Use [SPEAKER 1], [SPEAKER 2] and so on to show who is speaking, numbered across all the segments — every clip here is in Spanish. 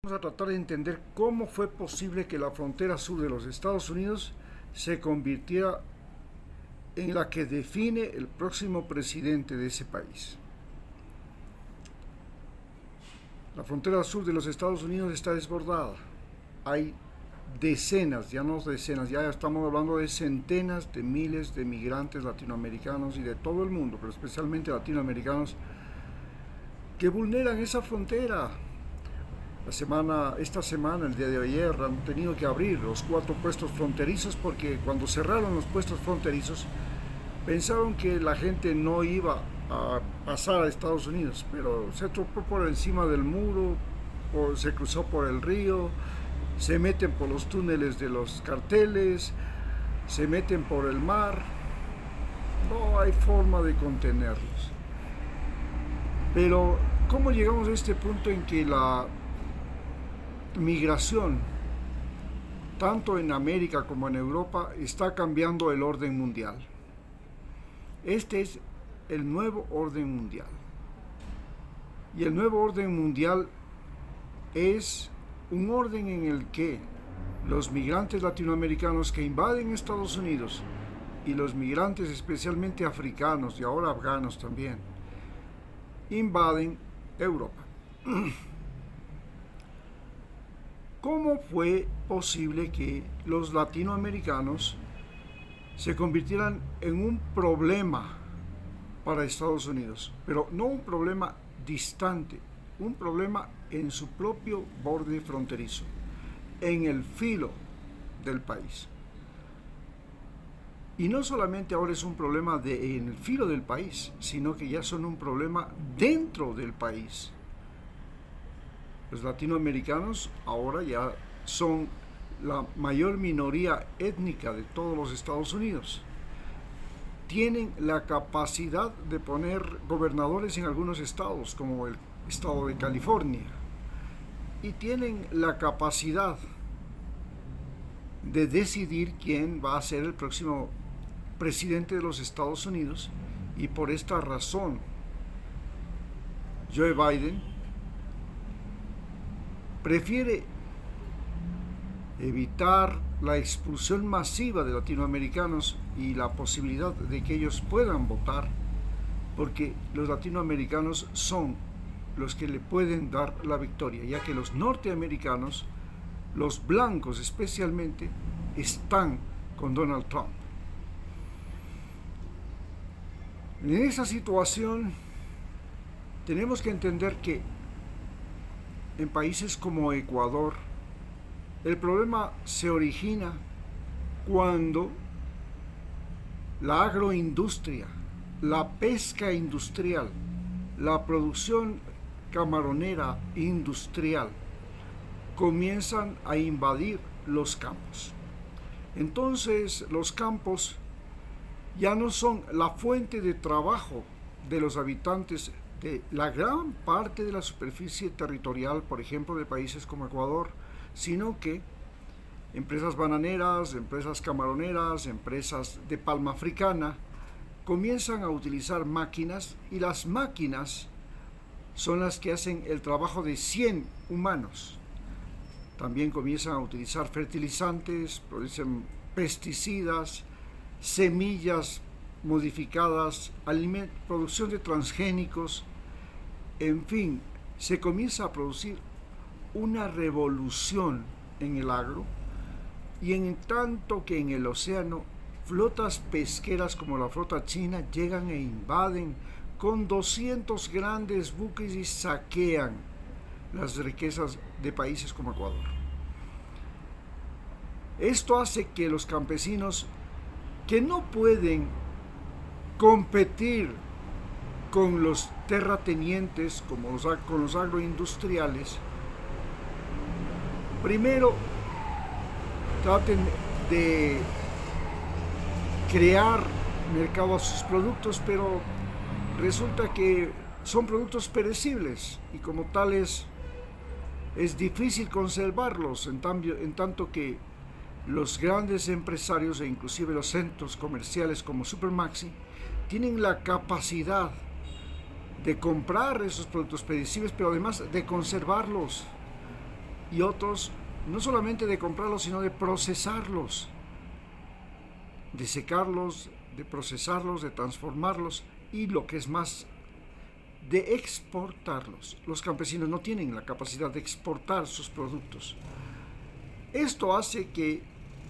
[SPEAKER 1] Vamos a tratar de entender cómo fue posible que la frontera sur de los Estados Unidos se convirtiera en la que define el próximo presidente de ese país. La frontera sur de los Estados Unidos está desbordada. Hay decenas, ya no decenas, ya estamos hablando de centenas de miles de migrantes latinoamericanos y de todo el mundo, pero especialmente latinoamericanos, que vulneran esa frontera. Esta semana, el día de ayer, han tenido que abrir los 4 puestos fronterizos porque cuando cerraron los puestos fronterizos pensaron que la gente no iba a pasar a Estados Unidos, pero se topó por encima del muro, se cruzó por el río, se meten por los túneles de los carteles, se meten por el mar. No hay forma de contenerlos. Pero, ¿cómo llegamos a este punto en que la migración, tanto en América como en Europa, está cambiando el orden mundial? Este es el nuevo orden mundial. Y el nuevo orden mundial es un orden en el que los migrantes latinoamericanos que invaden Estados Unidos y los migrantes especialmente africanos y ahora afganos también invaden Europa. ¿Cómo fue posible que los latinoamericanos se convirtieran en un problema para Estados Unidos? Pero no un problema distante, un problema en su propio borde fronterizo, en el filo del país. Y no solamente ahora es un problema en el filo del país, sino que ya son un problema dentro del país. Los latinoamericanos ahora ya son la mayor minoría étnica de todos los Estados Unidos. Tienen la capacidad de poner gobernadores en algunos estados, como el estado de California, y tienen la capacidad de decidir quién va a ser el próximo presidente de los Estados Unidos, y por esta razón Joe Biden prefiere evitar la expulsión masiva de latinoamericanos y la posibilidad de que ellos puedan votar, porque los latinoamericanos son los que le pueden dar la victoria, ya que los norteamericanos, los blancos especialmente, están con Donald Trump. En esa situación tenemos que entender que en países como Ecuador, el problema se origina cuando la agroindustria, la pesca industrial, la producción camaronera industrial comienzan a invadir los campos. Entonces, los campos ya no son la fuente de trabajo de los habitantes de la gran parte de la superficie territorial, por ejemplo, de países como Ecuador, sino que empresas bananeras, empresas camaroneras, empresas de palma africana comienzan a utilizar máquinas, y las máquinas son las que hacen el trabajo de 100 humanos. También comienzan a utilizar fertilizantes, producen pesticidas, semillas modificadas, producción de transgénicos, en fin, se comienza a producir una revolución en el agro, y en tanto que en el océano flotas pesqueras como la flota china llegan e invaden con 200 grandes buques y saquean las riquezas de países como Ecuador. Esto hace que los campesinos, que no pueden competir con los terratenientes, con los agroindustriales, primero traten de crear mercado a sus productos, pero resulta que son productos perecibles y como tales es difícil conservarlos, en tanto que los grandes empresarios e inclusive los centros comerciales como Supermaxi tienen la capacidad de comprar esos productos perecibles, pero además de conservarlos. y otros no solamente de comprarlos, sino de procesarlos, de secarlos, de procesarlos, de transformarlos y lo que es más, de exportarlos. Los campesinos no tienen la capacidad de exportar sus productos. Esto hace que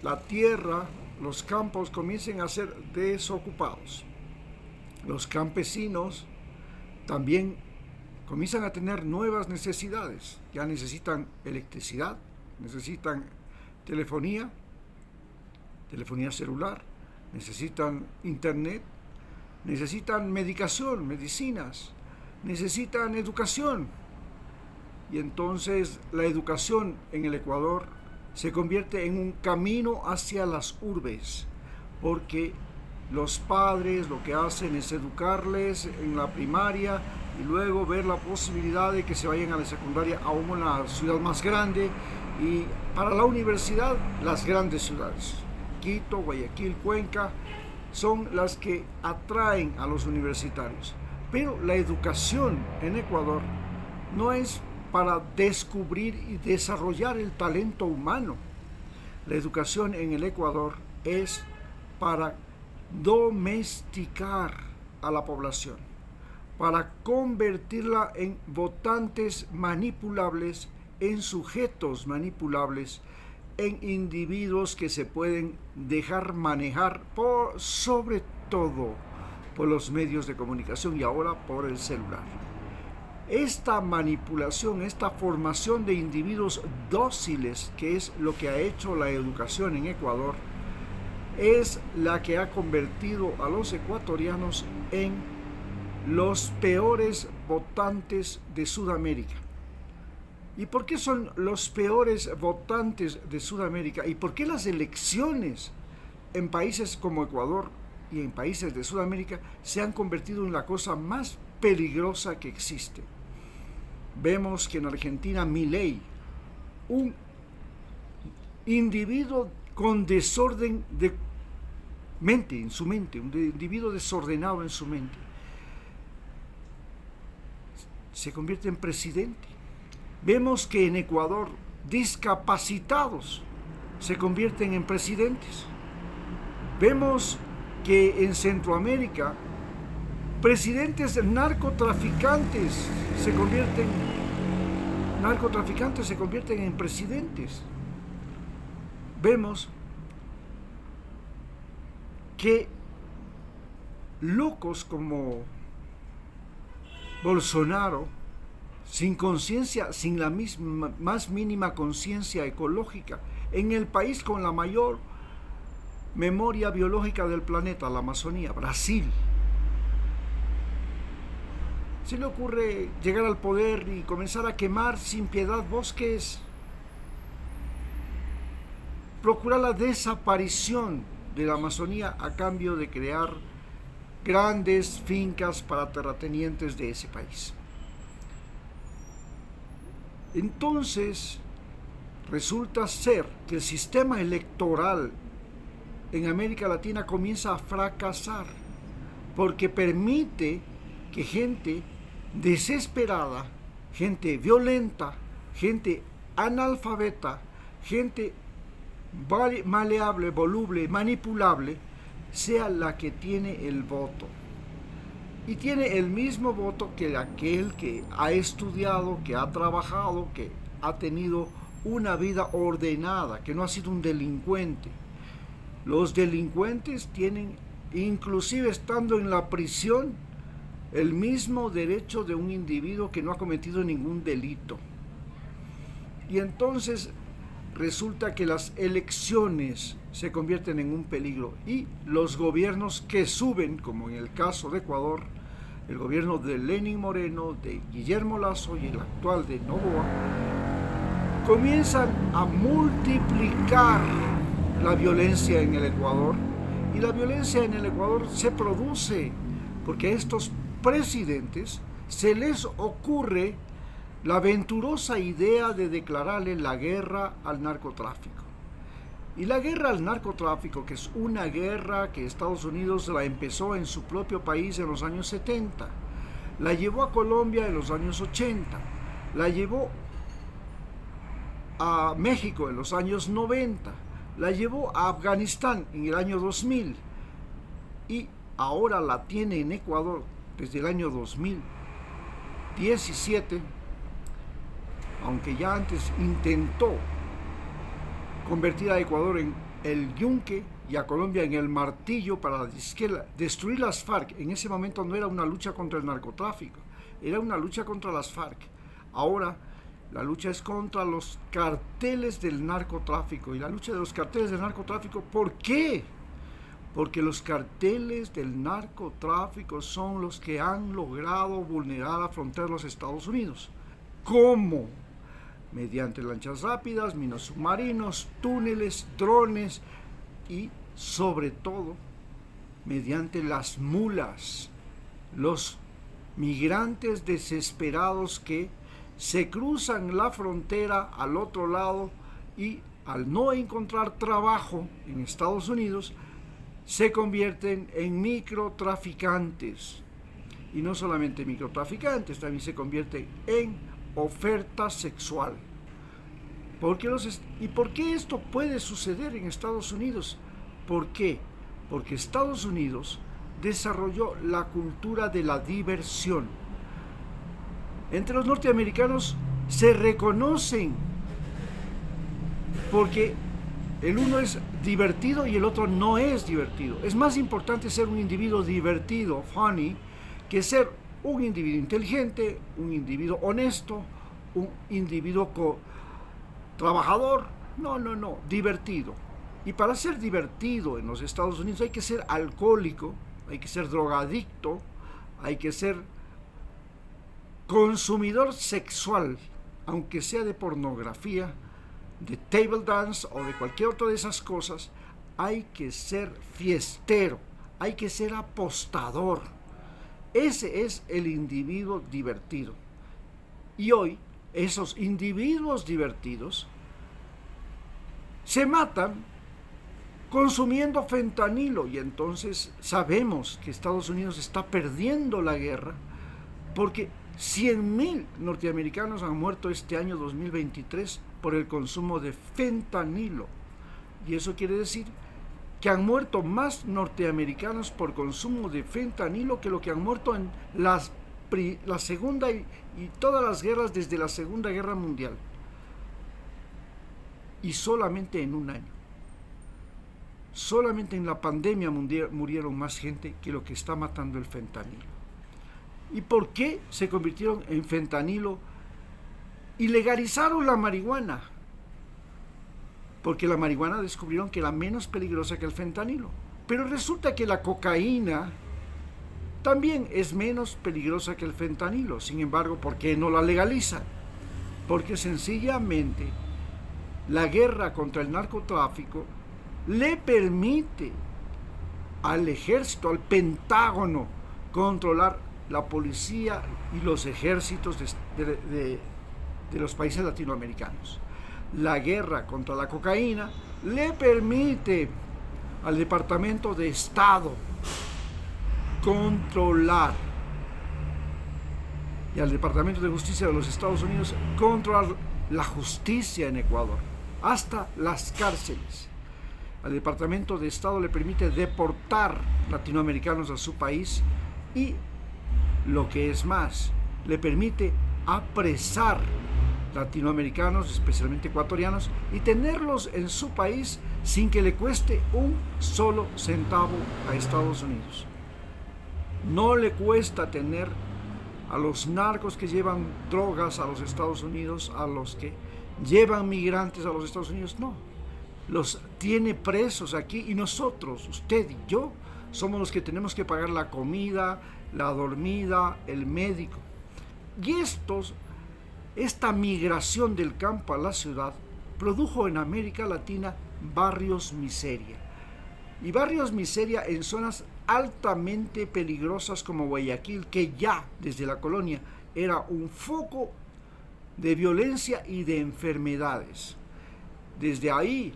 [SPEAKER 1] la tierra, los campos comiencen a ser desocupados. Los campesinos también comienzan a tener nuevas necesidades. Ya necesitan electricidad, necesitan telefonía celular, necesitan internet, necesitan medicación, medicinas, necesitan educación. Y entonces la educación en el Ecuador se convierte en un camino hacia las urbes, porque los padres lo que hacen es educarles en la primaria y luego ver la posibilidad de que se vayan a la secundaria a una ciudad más grande, y para la universidad las grandes ciudades, Quito, Guayaquil, Cuenca, son las que atraen a los universitarios. Pero la educación en Ecuador no es para descubrir y desarrollar el talento humano. La educación en el Ecuador es para domesticar a la población, para convertirla en votantes manipulables, en sujetos manipulables, en individuos que se pueden dejar manejar sobre todo por los medios de comunicación y ahora por el celular. Esta manipulación, esta formación de individuos dóciles, que es lo que ha hecho la educación en Ecuador, es la que ha convertido a los ecuatorianos en los peores votantes de Sudamérica. ¿Y por qué son los peores votantes de Sudamérica? ¿Y por qué las elecciones en países como Ecuador y en países de Sudamérica se han convertido en la cosa más peligrosa que existe? Vemos que en Argentina Milei, un individuo con desorden de mente en su mente, un individuo desordenado en su mente, se convierte en presidente. Vemos que en Ecuador discapacitados se convierten en presidentes. Vemos que en Centroamérica presidentes narcotraficantes se convierten en presidentes. Vemos que locos como Bolsonaro, sin conciencia, sin la más mínima conciencia ecológica, en el país con la mayor memoria biológica del planeta, la Amazonía, Brasil, se le ocurre llegar al poder y comenzar a quemar sin piedad bosques, procurar la desaparición de la Amazonía a cambio de crear grandes fincas para terratenientes de ese país. Entonces, resulta ser que el sistema electoral en América Latina comienza a fracasar, porque permite que gente desesperada, gente violenta, gente analfabeta, gente maleable, voluble, manipulable, sea la que tiene el voto. Y tiene el mismo voto que aquel que ha estudiado, que ha trabajado, que ha tenido una vida ordenada, que no ha sido un delincuente. Los delincuentes tienen, inclusive estando en la prisión, el mismo derecho de un individuo que no ha cometido ningún delito. Y entonces resulta que las elecciones se convierten en un peligro y los gobiernos que suben, como en el caso de Ecuador, el gobierno de Lenín Moreno, de Guillermo Lasso y el actual de Noboa, comienzan a multiplicar la violencia en el Ecuador. Y la violencia en el Ecuador se produce porque a estos presidentes se les ocurre la aventurosa idea de declararle la guerra al narcotráfico. Y la guerra al narcotráfico, que es una guerra que Estados Unidos la empezó en su propio país en los años 70, la llevó a Colombia en los años 80, la llevó a México en los años 90, la llevó a Afganistán en el año 2000 y ahora la tiene en Ecuador desde el año 2017, aunque ya antes intentó convertir a Ecuador en el yunque y a Colombia en el martillo para destruir las FARC. En ese momento no era una lucha contra el narcotráfico, era una lucha contra las FARC. Ahora la lucha es contra los carteles del narcotráfico. Y la lucha de los carteles del narcotráfico, ¿por qué? Porque los carteles del narcotráfico son los que han logrado vulnerar la frontera de los Estados Unidos. ¿Cómo? Mediante lanchas rápidas, minos submarinos, túneles, drones y sobre todo mediante las mulas, los migrantes desesperados que se cruzan la frontera al otro lado y al no encontrar trabajo en Estados Unidos se convierten en microtraficantes. Y no solamente microtraficantes, también se convierten en oferta sexual. ¿Por qué esto puede suceder en Estados Unidos? ¿Por qué? Porque Estados Unidos desarrolló la cultura de la diversión. Entre los norteamericanos se reconocen porque el uno es divertido y el otro no es divertido. Es más importante ser un individuo divertido, funny, que ser un individuo inteligente, un individuo honesto, un individuo trabajador. No, divertido. Y para ser divertido en los Estados Unidos hay que ser alcohólico, hay que ser drogadicto, hay que ser consumidor sexual, aunque sea de pornografía, de table dance o de cualquier otra de esas cosas. Hay que ser fiestero, hay que ser apostador. Ese es el individuo divertido. Y hoy esos individuos divertidos se matan consumiendo fentanilo, y entonces sabemos que Estados Unidos está perdiendo la guerra porque 100,000 norteamericanos han muerto este año 2023 por el consumo de fentanilo. Y eso quiere decir que han muerto más norteamericanos por consumo de fentanilo que lo que han muerto en la Segunda y todas las guerras desde la Segunda Guerra Mundial. Y solamente en un año. Solamente en la pandemia murieron más gente que lo que está matando el fentanilo. ¿Y por qué se convirtieron en fentanilo y legalizaron la marihuana? Porque la marihuana descubrieron que era menos peligrosa que el fentanilo. Pero resulta que la cocaína también es menos peligrosa que el fentanilo. Sin embargo, ¿por qué no la legalizan? Porque sencillamente la guerra contra el narcotráfico le permite al ejército, al Pentágono, controlar la policía y los ejércitos de los países latinoamericanos. La guerra contra la cocaína le permite al Departamento de Estado controlar, y al Departamento de Justicia de los Estados Unidos controlar la justicia en Ecuador, hasta las cárceles. Al Departamento de Estado le permite deportar latinoamericanos a su país y, lo que es más, le permite apresar latinoamericanos, especialmente ecuatorianos, y tenerlos en su país sin que le cueste un solo centavo a Estados Unidos. No le cuesta tener a los narcos que llevan drogas a los Estados Unidos, a los que llevan migrantes a los Estados Unidos, no. Los tiene presos aquí y nosotros, usted y yo, somos los que tenemos que pagar la comida, la dormida, el médico. Y esta migración del campo a la ciudad produjo en América Latina barrios miseria. Y barrios miseria en zonas altamente peligrosas como Guayaquil, que ya desde la colonia era un foco de violencia y de enfermedades. Desde ahí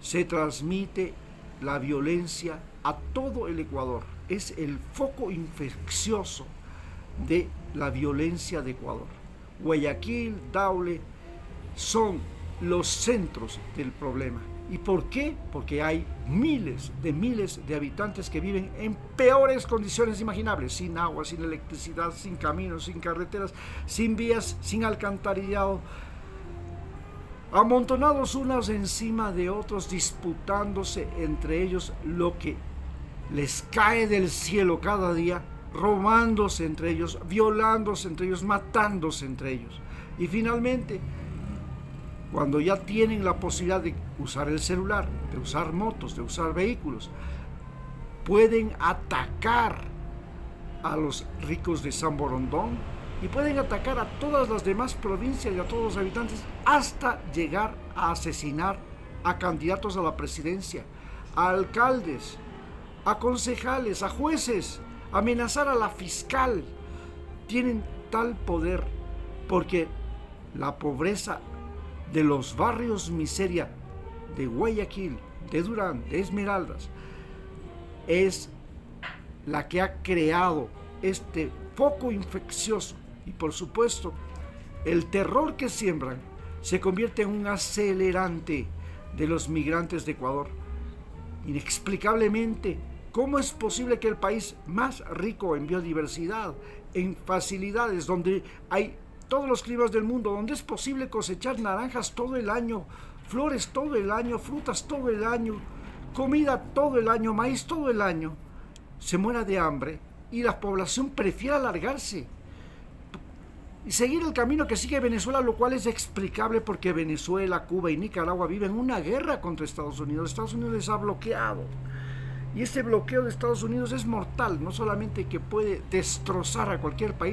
[SPEAKER 1] se transmite la violencia a todo el Ecuador. Es el foco infeccioso de la violencia de Ecuador. Guayaquil, Daule, son los centros del problema. ¿Y por qué? Porque hay miles de habitantes que viven en peores condiciones imaginables, sin agua, sin electricidad, sin caminos, sin carreteras, sin vías, sin alcantarillado, amontonados unos encima de otros, disputándose entre ellos lo que les cae del cielo cada día, robándose entre ellos, violándose entre ellos, matándose entre ellos. Y finalmente, cuando ya tienen la posibilidad de usar el celular, de usar motos, de usar vehículos, pueden atacar a los ricos de San Borondón y pueden atacar a todas las demás provincias y a todos los habitantes hasta llegar a asesinar a candidatos a la presidencia, a alcaldes, a concejales, a jueces, amenazar a la fiscal. Tienen tal poder porque la pobreza de los barrios miseria de Guayaquil, de Durán, de Esmeraldas, es la que ha creado este foco infeccioso. Y por supuesto, el terror que siembran se convierte en un acelerante de los migrantes de Ecuador. Inexplicablemente, ¿cómo es posible que el país más rico en biodiversidad, en facilidades, donde hay todos los climas del mundo, donde es posible cosechar naranjas todo el año, flores todo el año, frutas todo el año, comida todo el año, maíz todo el año, se muera de hambre y la población prefiere alargarse y seguir el camino que sigue Venezuela, lo cual es explicable porque Venezuela, Cuba y Nicaragua viven una guerra contra Estados Unidos. Estados Unidos les ha bloqueado. Y este bloqueo de Estados Unidos es mortal, no solamente que puede destrozar a cualquier país,